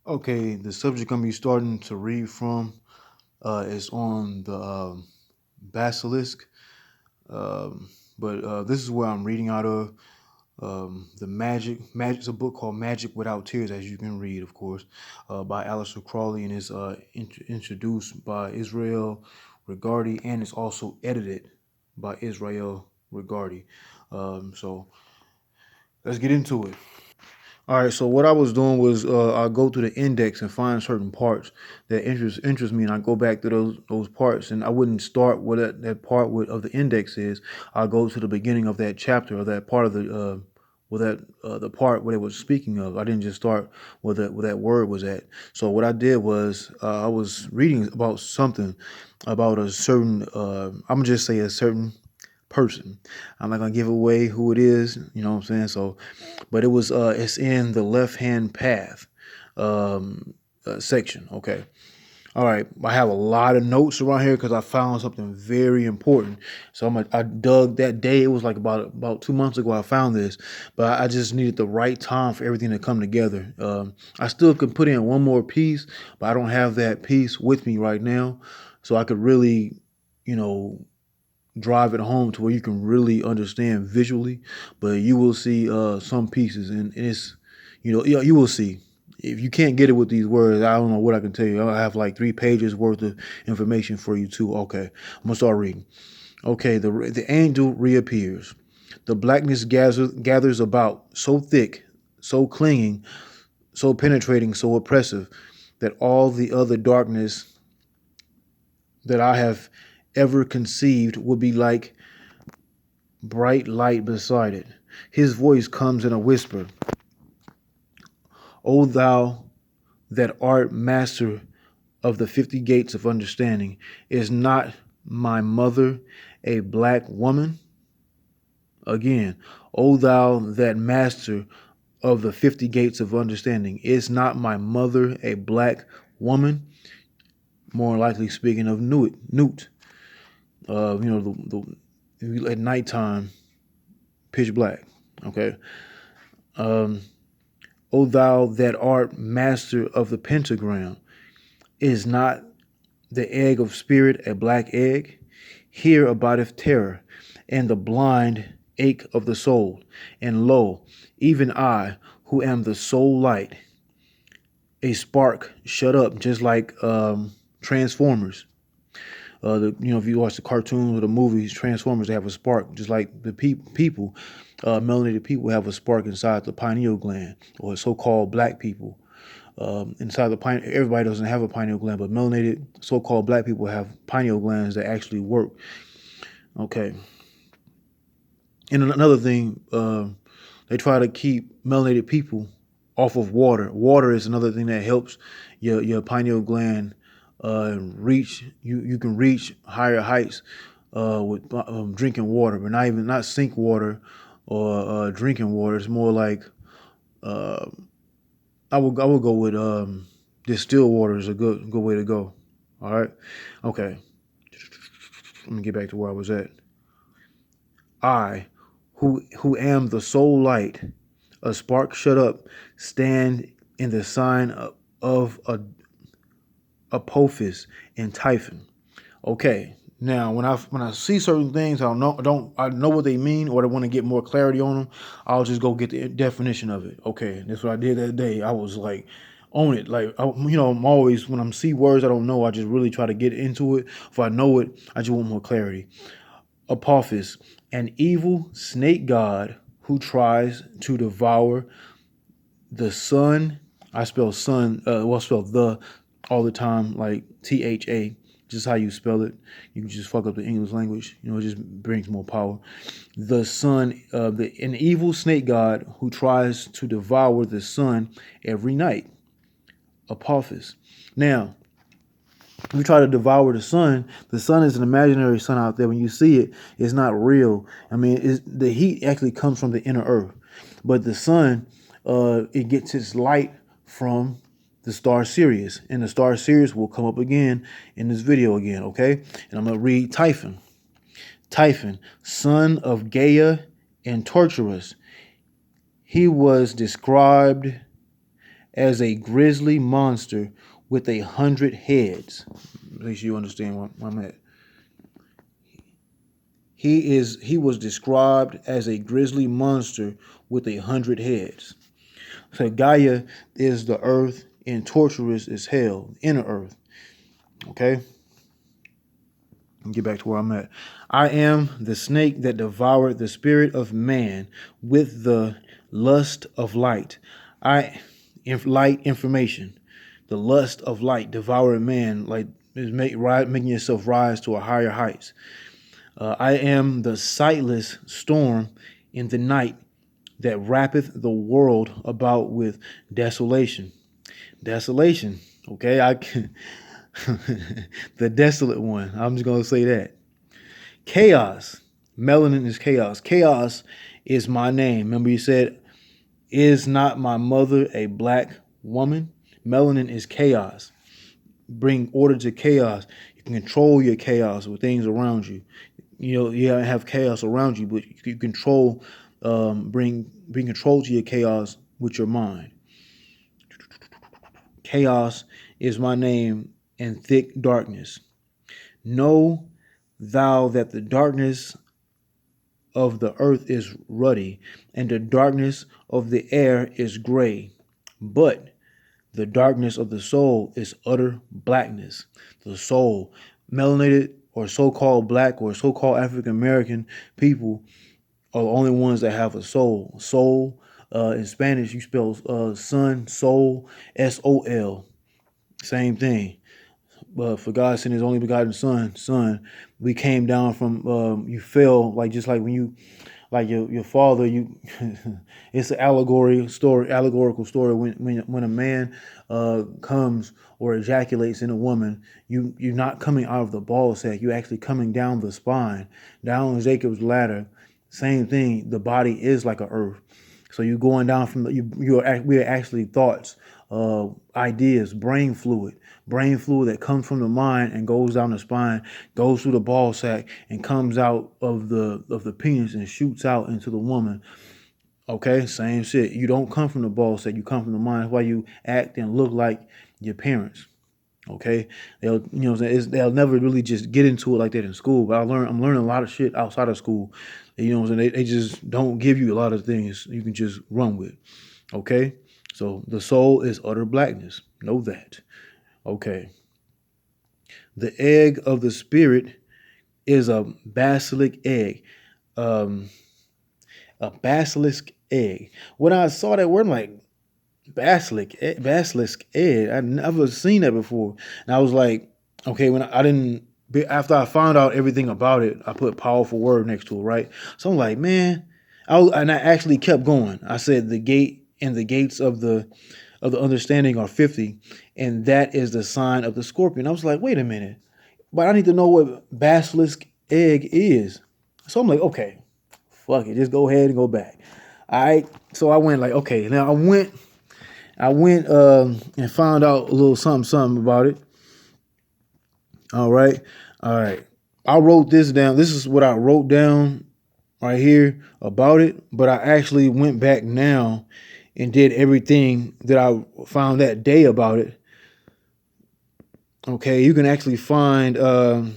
Okay, the subject I'm gonna be starting to read from is on the basilisk, but this is where I'm reading out of. The Magic. It's a book called Magic Without Tears, as you can read, of course, by Aleister Crowley, and is introduced by Israel Regardi, and it's also edited by Israel Regardi. So let's get into it. All right, so what I was doing was I go to the index and find certain parts that interest me, and I go back to those parts. And I wouldn't start where that part of the index is. I go to the beginning of that chapter or that part of the part where it was speaking of. I didn't just start where that word was at. So what I did was I was reading about something about a certain. I'm gonna just say a certain person. I'm not gonna give away who it is, you know what I'm saying? So, but it's in the left hand path section. Okay. All right. I have a lot of notes around here because I found something very important. So I dug that day. It was like about 2 months ago. I found this, but I just needed the right time for everything to come together. I still could put in one more piece, but I don't have that piece with me right now, so I could really, you know, drive it home to where you can really understand visually. But you will see some pieces, and it's, you will see. If you can't get it with these words, I don't know what I can tell you. I have like 3 pages worth of information for you too. Okay, I'm gonna start reading. Okay, the angel reappears. The blackness gathers about, so thick, so clinging, so penetrating, so oppressive, that all the other darkness that I have ever conceived would be like bright light beside it. His voice comes in a whisper. O thou that art master of the 50 gates of understanding, is not my mother a black woman? Again, O thou that master of the 50 gates of understanding, is not my mother a black woman? More likely speaking of Newt. At nighttime, pitch black. Okay. Um, O thou that art master of the pentagram, is not the egg of spirit a black egg? Here abideth terror, and the blind ache of the soul. And lo, even I, who am the soul light, a spark shut up, just like Transformers. If you watch the cartoons or the movies, Transformers, they have a spark, just like the people. Melanated people have a spark inside the pineal gland, or so-called black people. Inside the pineal, everybody doesn't have a pineal gland, but melanated so-called black people have pineal glands that actually work. Okay. And another thing, they try to keep melanated people off of water. Water is another thing that helps your pineal gland reach. You can reach higher heights with drinking water, but not sink water or drinking water. It's more like uh, I will go with distilled water is a good way to go. All right, okay. Let me get back to where I was at. I, who am the sole light, a spark shut up, stand in the sign of a Apophis and Typhon. Okay. Now, when I see certain things, I know what they mean, or I want to get more clarity on them. I'll just go get the definition of it. Okay, that's what I did that day. I was like on it. I'm always, when I see words I don't know, I just really try to get into it. If I know it, I just want more clarity. Apophis, an evil snake god who tries to devour the sun. I spell sun, I spell the all the time, like THA, just how you spell it. You can just fuck up the English language. It just brings more power. The sun, an evil snake god who tries to devour the sun every night. Apophis. Now, we try to devour the sun is an imaginary sun out there. When you see it, it's not real. I mean, the heat actually comes from the inner earth, but the sun, it gets its light from the star Sirius, and the star Sirius will come up again in this video again, okay? And I'm gonna read Typhon. Typhon, son of Gaia and Torturus, he was described as a grisly monster with 100 heads. At least you understand where I'm at. He was described as a grisly monster with 100 heads. So Gaia is the earth and torturous is hell, inner earth. Okay? Get back to where I'm at. I am the snake that devoured the spirit of man with the lust of light. Light information. The lust of light devouring man, like is making yourself rise to a higher heights. I am the sightless storm in the night that wrappeth the world about with desolation. Desolation. Okay, I can the desolate one. I'm just gonna say that. Chaos. Melanin is chaos. Chaos is my name. Remember you said, is not my mother a black woman? Melanin is chaos. Bring order to chaos. You can control your chaos with things around you. You know, you have chaos around you, but you control, bring control to your chaos with your mind. Chaos is my name, and thick darkness. Know thou that the darkness of the earth is ruddy, and the darkness of the air is gray. But the darkness of the soul is utter blackness. The soul, melanated or so-called black or so-called African American people are the only ones that have a soul. Soul, in Spanish, you spell son, soul, S-O-L. Same thing. But for God sent his only begotten son, we came down from, you fell, like just like when you, like your father, you, it's an allegorical story. When a man comes or ejaculates in a woman, you're not coming out of the ball sack. You're actually coming down the spine, down Jacob's ladder. Same thing. The body is like a earth. So you're going down from we are actually thoughts, ideas, brain fluid that comes from the mind and goes down the spine, goes through the ball sack and comes out of the penis and shoots out into the woman. Okay, same shit. You don't come from the ball sack, you come from the mind. That's why you act and look like your parents. Okay, they'll never really just get into it like that in school. But I'm learning a lot of shit outside of school. You know what I'm saying? They just don't give you a lot of things you can just run with. Okay, so the soul is utter blackness. Know that. Okay. The egg of the spirit is a basilisk egg. A basilisk egg. When I saw that word, I'm like, basilisk egg. I'd never seen that before. And I was like, okay, when I didn't, after I found out everything about it, I put powerful word next to it, right? So I'm like, man, and I actually kept going. I said the gate and the gates of the understanding are 50, and that is the sign of the scorpion. I was like, wait a minute, but I need to know what basilisk egg is. So I'm like, okay, fuck it, just go ahead and go back. All right. So I went like, okay, now I went and found out a little something about it. All right. I wrote this down. This is what I wrote down right here about it, but I actually went back now and did everything that I found that day about it. Okay, you can actually find some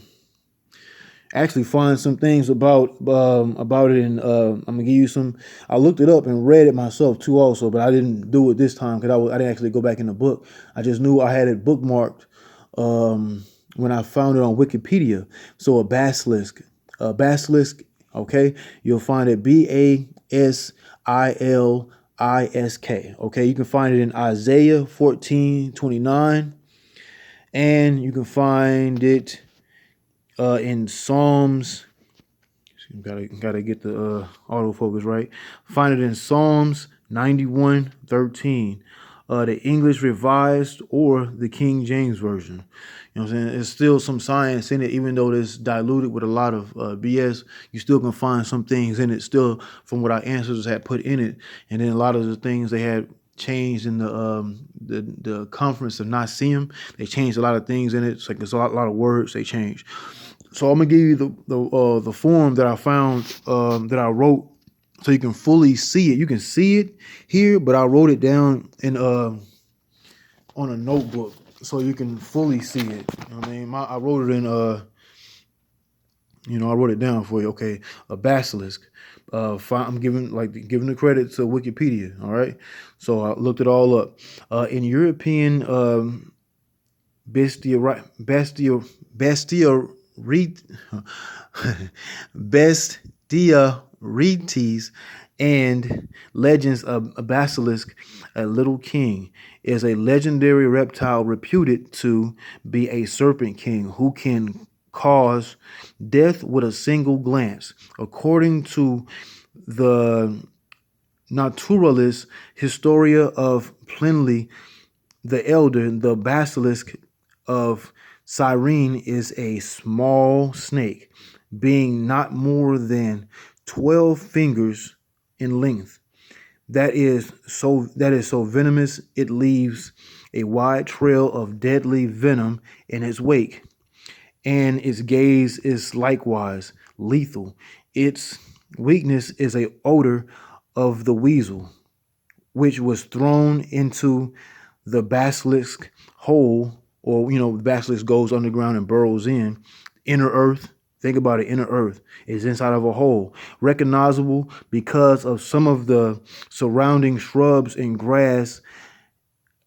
things about it, and I'm gonna give you some. I looked it up and read it myself too, also, but I didn't do it this time because I didn't actually go back in the book. I just knew I had it bookmarked when I found it on Wikipedia. So a basilisk, okay, you'll find it BASILISK. Okay, you can find it in Isaiah 14:29, and you can find it in Psalms. Gotta get the autofocus right. Find it in Psalms 91:13, the English Revised or the King James Version. You know what I'm saying? There's still some science in it, even though it's diluted with a lot of BS. You still can find some things in it still from what our ancestors had put in it, and then a lot of the things they had changed in the Conference of Nicaea. They changed a lot of things in it. It's like there's a lot of words they changed. So I'm gonna give you the form that I found that I wrote, so you can fully see it. You can see it here, but I wrote it down in on a notebook so you can fully see it. You know what I mean, I wrote it in I wrote it down for you. Okay, a basilisk. I'm giving the credit to Wikipedia. All right, so I looked it all up. In European bestia bestia bestia bestiarities and legends of a basilisk, a little king, is a legendary reptile reputed to be a serpent king who can cause death with a single glance. According to the Naturalis Historia of Pliny the Elder, the basilisk of Cyrene is a small snake, being not more than 12 fingers in length. That is so venomous it leaves a wide trail of deadly venom in its wake, and its gaze is likewise lethal. Its weakness is a odor of the weasel, which was thrown into the basilisk hole, or the basilisk goes underground and burrows in inner earth. Think about it. Inner earth is inside of a hole, recognizable because of some of the surrounding shrubs and grass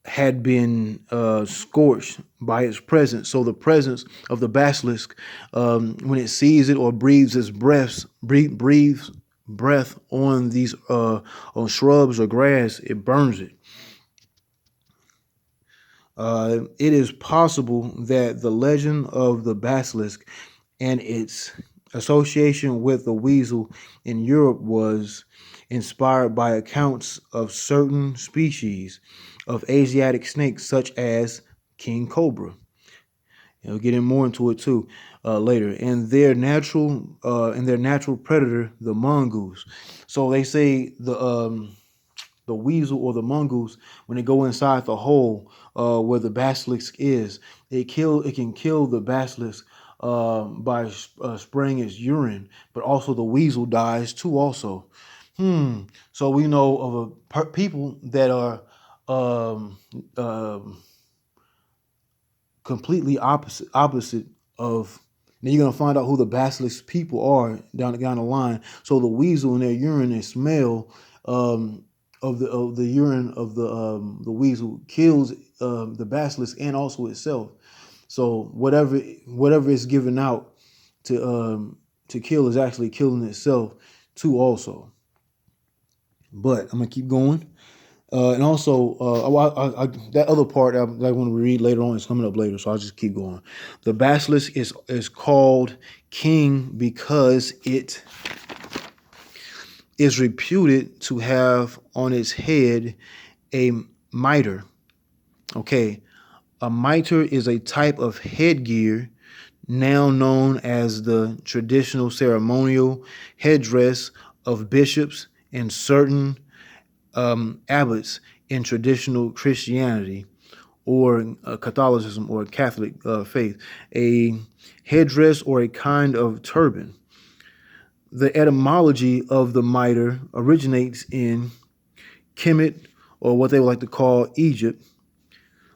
had been scorched by its presence. So the presence of the basilisk, when it sees it or breathes its breathes breath on these on shrubs or grass, it burns it. It is possible that the legend of the basilisk and its association with the weasel in Europe was inspired by accounts of certain species of Asiatic snakes, such as king cobra. Getting more into it too later, and their natural predator, the mongoose. So they say the weasel or the mongoose, when they go inside the hole where the basilisk is, it can kill the basilisk by spraying its urine, but also the weasel dies too also. So we know of people that are um, um completely opposite of. Then you're gonna find out who the basilisk people are down the line. So the weasel in their urine and smell um, of the urine of the weasel kills the basilisk and also itself. So whatever is given out to kill is actually killing itself too also. But I'm gonna keep going. And also, that other part I want to read later on is coming up later, so I'll just keep going. The basilisk is called king because it is reputed to have on its head a mitre. Okay, a mitre is a type of headgear now known as the traditional ceremonial headdress of bishops and certain abbots in traditional Christianity or Catholicism or Catholic faith, a headdress or a kind of turban. The etymology of the mitre originates in Kemet, or what they would like to call Egypt.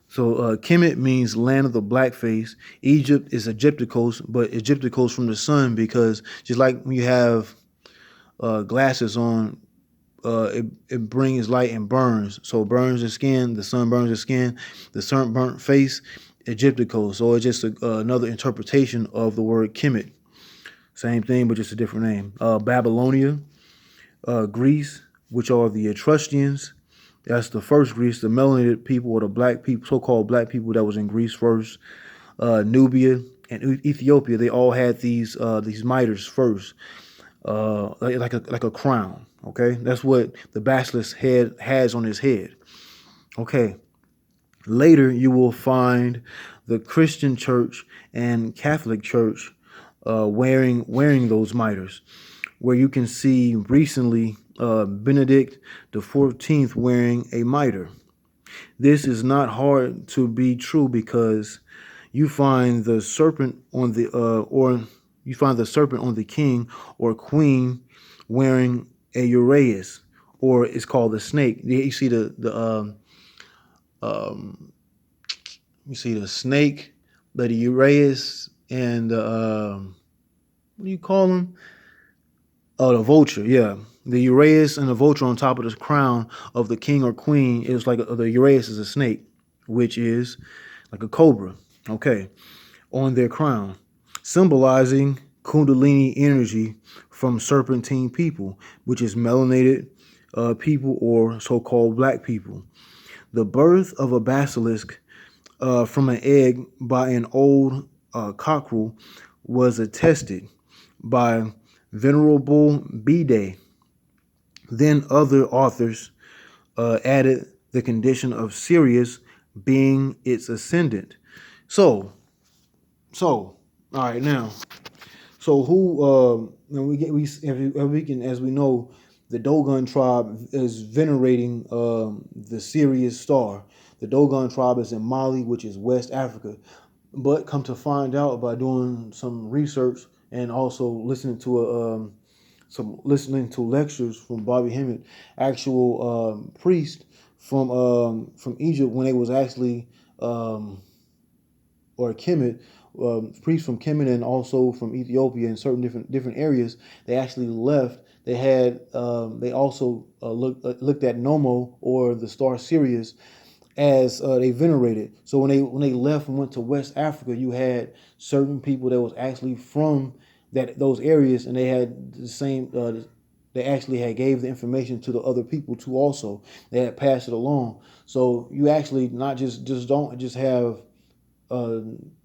So Kemet means land of the black face. Egypt is Egypticos, but Egypticos from the sun, because just like when you have glasses on, it brings light and burns. So it burns the skin, the sun burns the skin, the sunburnt face, Egyptico. So it's just another interpretation of the word Kemet. Same thing, but just a different name. Babylonia, Greece, which are the Etruscans. That's the first Greece, the melanated people or the black people, so-called black people that was in Greece first. Nubia and Ethiopia, they all had these mitres first, like a crown. Okay, that's what the basilisk head has on his head. Okay, later you will find the Christian church and Catholic church wearing those mitres, where you can see recently Benedict the 14th wearing a mitre. This is not hard to be true because you find the serpent on the king or queen wearing a uraeus, or it's called the snake. You see the you see the snake, the Uraeus, and the what do you call them? Oh, the vulture. Yeah, the Uraeus and the vulture on top of the crown of the king or queen is like the Uraeus is a snake, which is like a cobra. Okay, on their crown, symbolizing Kundalini energy from serpentine people, which is melanated people or so-called black people. The birth of a basilisk from an egg by an old cockerel was attested by Venerable Bede. Then other authors added the condition of Sirius being its ascendant. So, all right, now, so who? We can, as we know, the Dogon tribe is venerating the Sirius star. The Dogon tribe is in Mali, which is West Africa. But come to find out by doing some research and also listening to lectures from Bobby Hemmett, actual priest from Egypt when they was actually or Kemet, priests from Kemet and also from Ethiopia and certain different areas. They actually left. They had they also looked at Nomo or the star Sirius as they venerated. So when they left and went to West Africa, you had certain people that was actually from those areas, and they had the same. They actually had gave the information to the other people too. Also, they had passed it along. So you actually not just don't just have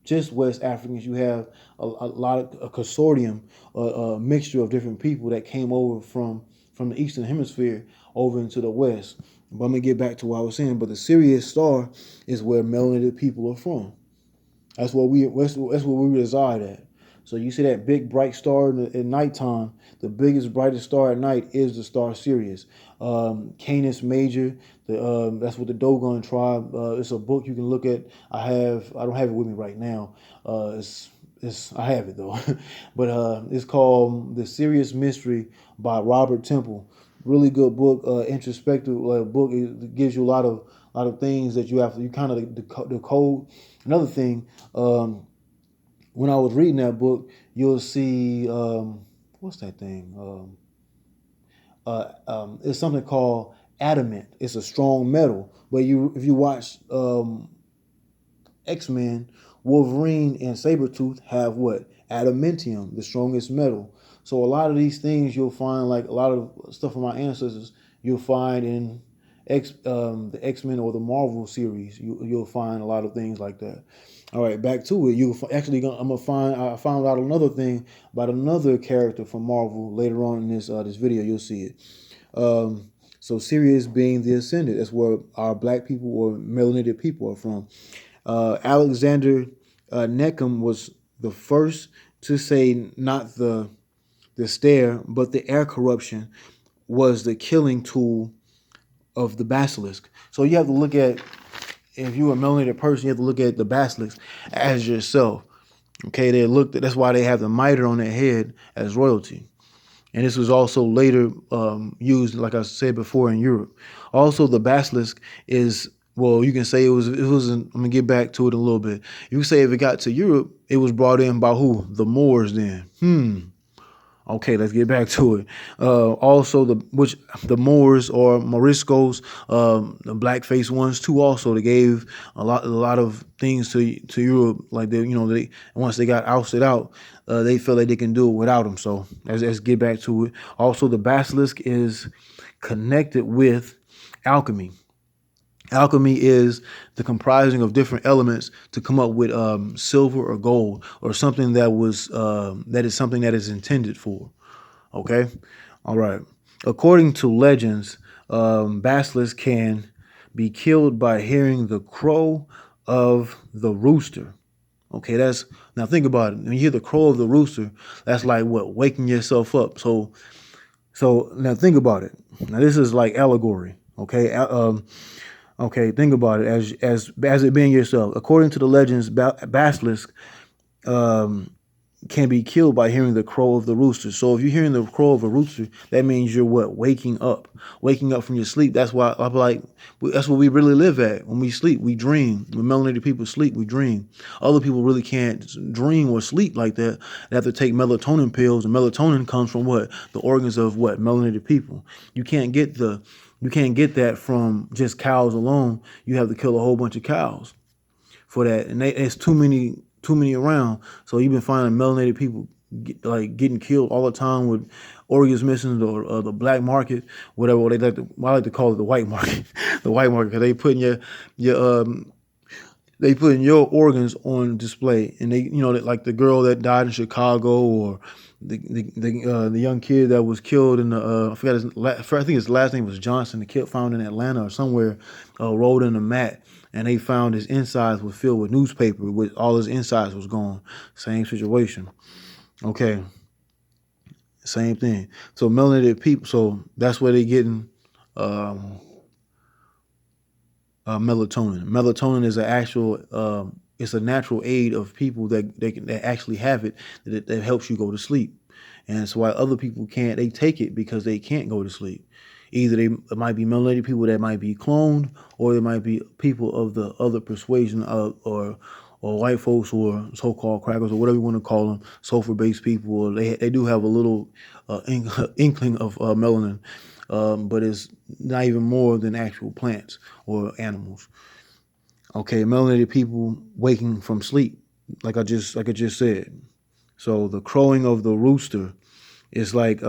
just West Africans. You have a lot of a consortium, a mixture of different people that came over from the Eastern Hemisphere over into the West. But I'm gonna get back to what I was saying. But the Sirius star is where melanated people are from. That's where we reside at. So you see that big bright star at nighttime. The biggest, brightest star at night is the star Sirius. Canis Major. That's what the Dogon tribe. It's a book you can look at. I don't have it with me right now. I have it though, but it's called The Sirius Mystery by Robert Temple. Really good book, introspective book. It gives you a lot of things that you kind of the code. Another thing, when I was reading that book, you'll see what's that thing? It's something called adamant. It's a strong metal. But if you watch X-Men, Wolverine and Sabretooth have what? Adamantium, the strongest metal. So a lot of these things you'll find, like a lot of stuff from our ancestors, you'll find in the X-Men or the Marvel series. You'll find a lot of things like that. All right, back to it. I found out another thing about another character from Marvel later on in this video. You'll see it. So Sirius being the ascendant, that's where our black people or melanated people are from. Alexander Neckham was the first to say not the stare, but the air corruption was the killing tool of the basilisk. So you have to look at, if you're a melanated person, you have to look at the basilisk as yourself. Okay, that's why they have the mitre on their head as royalty. And this was also later used, like I said before, in Europe. Also, the basilisk is, well, you can say it was. I'm gonna get back to it a little bit. You can say if it got to Europe, it was brought in by who? The Moors. Then, Okay, let's get back to it. Also, the Moors or Moriscos, the blackface ones too. Also, they gave a lot of things to Europe. Like they once they got ousted out, they felt like they can do it without them. So let's get back to it. Also, the basilisk is connected with alchemy. Alchemy is the comprising of different elements to come up with silver or gold or something that is something that is intended for. Okay, all right. According to legends, basilisks can be killed by hearing the crow of the rooster. Okay, now think about it. When you hear the crow of the rooster, that's like what, waking yourself up. So now think about it. Now this is like allegory. Okay, Okay, think about it as it being yourself. According to the legends, basilisk can be killed by hearing the crow of the rooster. So if you're hearing the crow of a rooster, that means you're what? Waking up from your sleep. That's why I'm like, that's what we really live at. When we sleep, we dream. When melanated people sleep, we dream. Other people really can't dream or sleep like that. They have to take melatonin pills, and melatonin comes from what? The organs of what? Melanated people. You can't get that from just cows alone. You have to kill a whole bunch of cows for that, and it's too many around. So you've been finding melanated people getting killed all the time with organs missing, or the black market, whatever. I like to call it the white market, the white market, because they putting they putting your organs on display, and they, like the girl that died in Chicago, or the young kid that was killed in the I think his last name was Johnson. The kid found in Atlanta or somewhere, rolled in a mat, and they found his insides was filled with newspaper, with all his insides was gone. Same situation. Okay, same thing. So melanated people. So that's where they getting melatonin. Melatonin is an actual. It's a natural aid of people that actually have it, that helps you go to sleep. And that's why other people can't. They take it because they can't go to sleep. Either it might be melanated people that might be cloned, or it might be people of the other persuasion or white folks, or so-called crackers, or whatever you want to call them, sulfur-based people. Or they do have a little inkling of melanin, but it's not even more than actual plants or animals. Okay, melanated people waking from sleep, like I just said. So the crowing of the rooster is like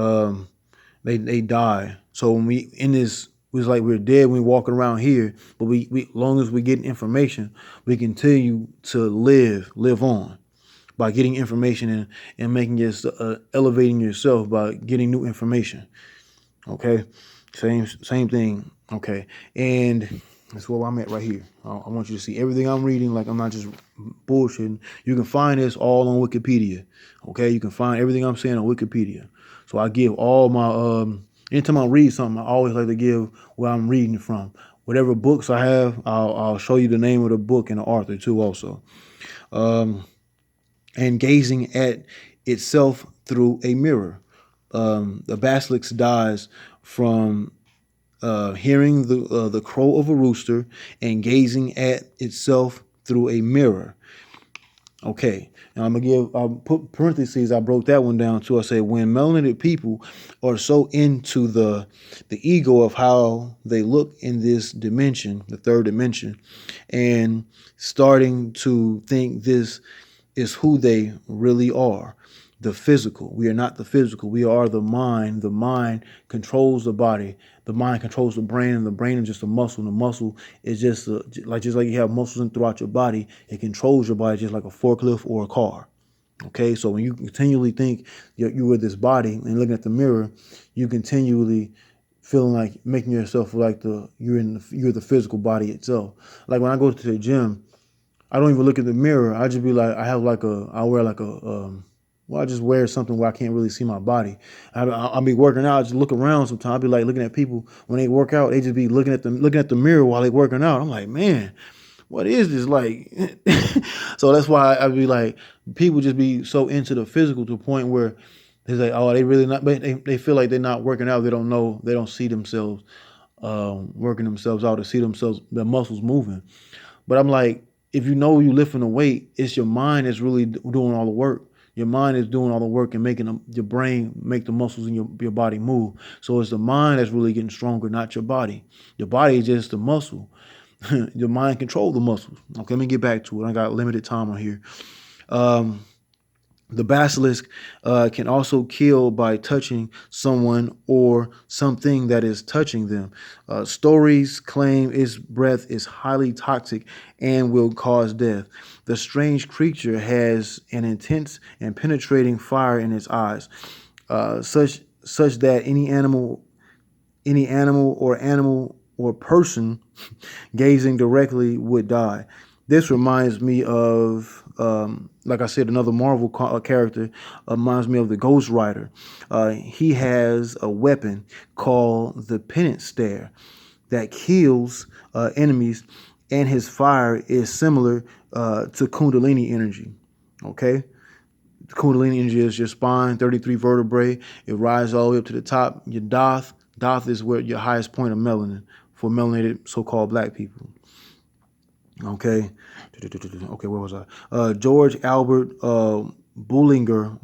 they die. So when we in this, it's like we're dead when we walking around here, but we long as we get information, we continue to live on by getting information, and making elevating yourself by getting new information. Okay, same thing. Okay, and that's where I'm at right here. I want you to see everything I'm reading. Like, I'm not just bullshitting. You can find this all on Wikipedia. Okay, you can find everything I'm saying on Wikipedia. So I give all my anytime I read something, I always like to give where I'm reading from. Whatever books I have, I'll show you the name of the book and the author too, also. And gazing at itself through a mirror. The basilisk dies from hearing the crow of a rooster and gazing at itself through a mirror. Okay, and I'll put parentheses. I broke that one down too. I say, when melanated people are so into the ego of how they look in this dimension, the third dimension, and starting to think this is who they really are. The physical. We are not the physical. We are the mind. The mind controls the body. The mind controls the brain, and the brain is just a muscle. And the muscle is just like you have muscles throughout your body. It controls your body just like a forklift or a car. Okay, so when you continually think you were this body and looking at the mirror, you continually feeling like making yourself like you're the physical body itself. Like when I go to the gym, I don't even look at the mirror. I just be like, I wear like I just wear something where I can't really see my body. I'll be working out. I just look around sometimes. I'll be like looking at people when they work out. They just be looking at the mirror while they working out. I'm like, man, what is this like? So that's why I be like, people just be so into the physical to the point where they're like, oh, they really not. They feel like they're not working out. They don't know. They don't see themselves working themselves out, to see themselves, their muscles moving. But I'm like, if you know you lifting a weight, it's your mind that's really doing all the work. Your mind is doing all the work and making your brain make the muscles in your body move. So it's the mind that's really getting stronger, not your body. Your body is just the muscle. Your mind controls the muscles. Okay, let me get back to it. I got limited time on here. The basilisk can also kill by touching someone or something that is touching them. Stories claim its breath is highly toxic and will cause death. The strange creature has an intense and penetrating fire in its eyes, such that any animal or person gazing directly would die. This reminds me of, like I said, another Marvel character. Reminds me of the Ghost Rider. He has a weapon called the Penance Stare that kills enemies, and his fire is similar to Kundalini energy. Okay, The Kundalini energy is your spine, 33 vertebrae. It rises all the way up to the top. Your Doth. Doth is where your highest point of melanin for melanated so-called black people. Okay. Okay, where was I? George Albert Bullinger.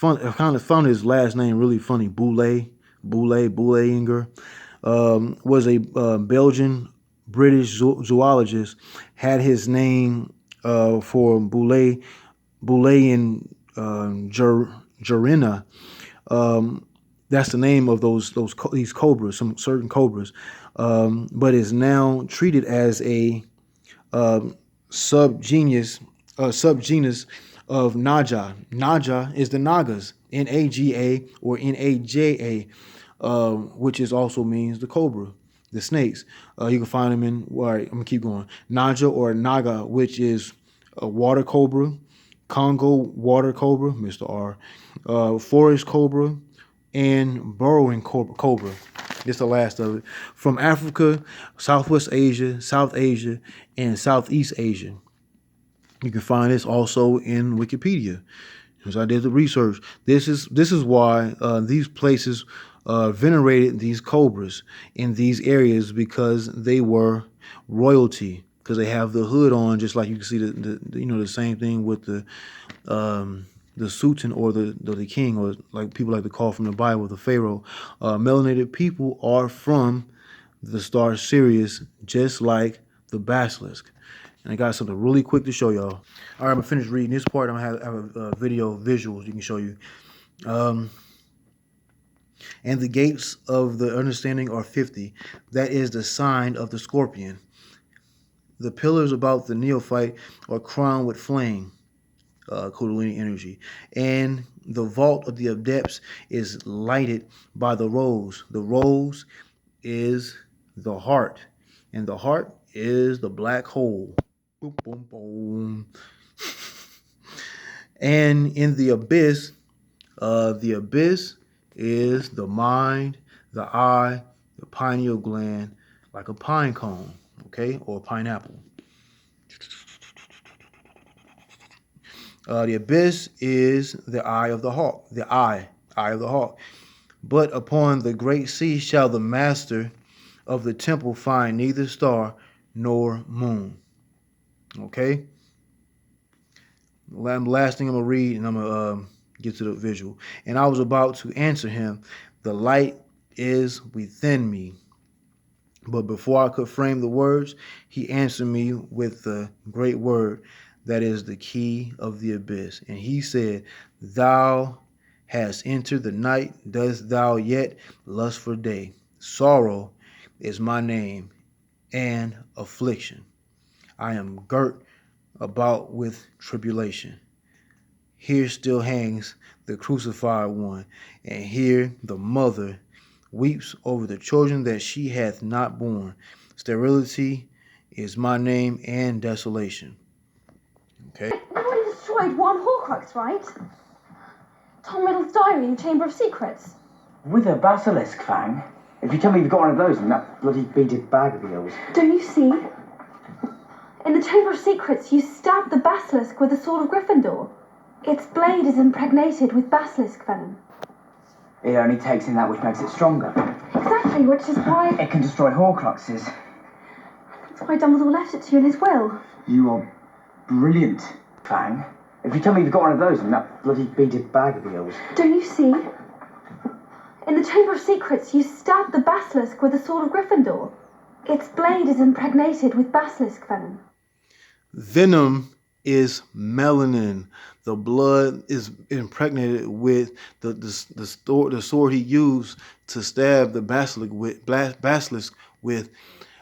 I kind of found his last name really funny. Bullinger. Was a Belgian British zoologist. Had his name for Boolean Gerina. That's the name of these cobras, some certain cobras, but is now treated as a subgenus of Naja. Naja is the Nagas, Naga or Naja, which is also means the cobra, the snakes. You can find them in. All right, I'm gonna keep going. Naja or Naga, which is a water cobra, Congo water cobra, Mr. R, forest cobra, and burrowing cobra. This is the last of it. From Africa, Southwest Asia, South Asia, and Southeast Asia. You can find this also in Wikipedia. As I did the research, this is why these places venerated these cobras in these areas, because they were royalty. Because they have the hood on, just like you can see the same thing with the sultan or the king, or like people like to call from the Bible, the pharaoh. Melanated people are from the star Sirius, just like the basilisk. And I got something really quick to show y'all. All right, I'm gonna finish reading this part. I'm gonna have a video visuals you can show you. And the gates of the understanding are 50. That is the sign of the scorpion. The pillars about the neophyte are crowned with flame, Kundalini energy. And the vault of the adepts is lighted by the rose. The rose is the heart. And the heart is the black hole. Boom, boom, boom. And in the abyss is the mind, the eye, the pineal gland, like a pine cone. Okay, or a pineapple. The abyss is the eye of the hawk, the eye of the hawk. But upon the great sea shall the master of the temple find neither star nor moon. Okay. Last thing I'm gonna read, and I'm gonna get to the visual. And I was about to answer him, the light is within me. But before I could frame the words, he answered me with the great word that is the key of the abyss. And he said, thou hast entered the night, dost thou yet lust for day? Sorrow is my name, and affliction. I am girt about with tribulation. Here still hangs the crucified one, and here the mother weeps over the children that she hath not borne. Sterility is my name, and desolation. Okay. I've already destroyed one Horcrux, right? Tom Riddle's diary in the Chamber of Secrets. With a basilisk fang? If you tell me you've got one of those in that bloody beaded bag of yours. Don't you see? In the Chamber of Secrets, you stabbed the basilisk with the sword of Gryffindor. Its blade is impregnated with basilisk venom. It only takes in that which makes it stronger. Exactly, which is why... It can destroy Horcruxes. That's why Dumbledore left it to you in his will. You are brilliant, Fang. If you tell me you've got one of those in that bloody beaded bag of yours. Don't you see? In the Chamber of Secrets, you stabbed the basilisk with the sword of Gryffindor. Its blade is impregnated with basilisk venom. Venom is melanin. The blood is impregnated with the sword he used to stab the basilisk with.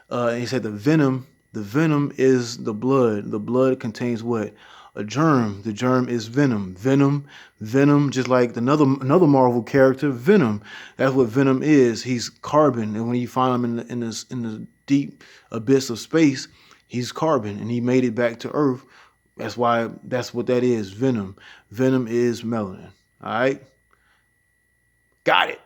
He said the venom is the blood. The blood contains what? A germ. The germ is venom. Venom, just like another Marvel character, Venom. That's what Venom is. He's carbon, and when you find him in the deep abyss of space, he's carbon, and he made it back to Earth. That's what that is. Venom. Venom is melanin. All right. Got it.